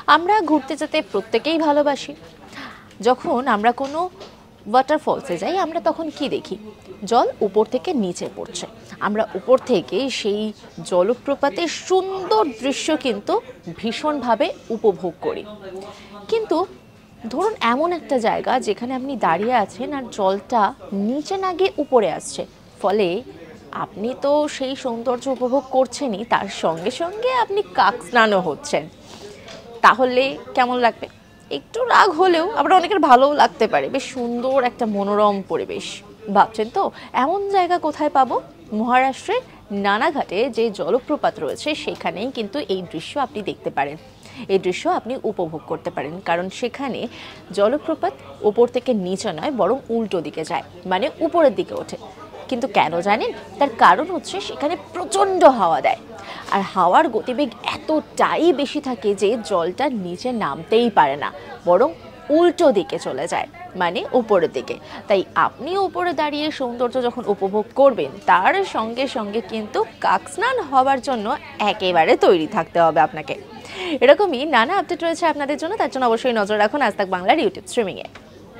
আমরা ঘুরতে যেতে প্রত্যেকেই ভালোবাসি। যখন আমরা কোনো ওয়াটারফলসে যাই আমরা তখন কি দেখি? জল উপর থেকে নিচে পড়ছে। আমরা উপর থেকে সেই জলপ্রপাতের সুন্দর দৃশ্য কিন্তু ভীষণভাবে উপভোগ করি। কিন্তু ধরুন এমন একটা জায়গা যেখানে আপনি দাঁড়িয়ে আছেন আর জলটা নিচে না গিয়ে উপরে আসছে, ফলে আপনি তো সেই সৌন্দর্য উপভোগ করছেনই, তার সঙ্গে সঙ্গে আপনি কাকস্নানও হচ্ছেন। তাহলে কেমন লাগবে? একটু রাগ হলেও আবার অনেকের ভালোও লাগতে পারে। বেশ সুন্দর একটা মনোরম পরিবেশ। ভাবছেন তো এমন জায়গা কোথায় পাবো? মহারাষ্ট্রের নানাঘাটে যে জলপ্রপাত রয়েছে সেখানেই কিন্তু এই দৃশ্য আপনি দেখতে পারেন। এই দৃশ্য আপনি উপভোগ করতে পারেন, কারণ সেখানে জলপ্রপাত ওপর থেকে নিচে নয় বরং উল্টো দিকে যায়, মানে উপরের দিকে ওঠে। কিন্তু কেন জানেন? তার কারণ হচ্ছে সেখানে প্রচণ্ড হাওয়া দেয়, আর হাওয়ার গতিবেগ এতটাই বেশি থাকে যে জলটা নিচে নামতেই পারে না, বরং উল্টো দিকে চলে যায়, মানে উপরের দিকে। তাই আপনি উপরে দাঁড়িয়ে সৌন্দর্য যখন উপভোগ করবেন তার সঙ্গে সঙ্গে কিন্তু কাকস্নান হওয়ার জন্য একেবারে তৈরি থাকতে হবে আপনাকে। এরকমই নানা আপডেট রয়েছে আপনাদের জন্য, তার জন্য অবশ্যই নজর রাখুন আজ তাক বাংলার ইউটিউব স্ট্রিমিংয়ে।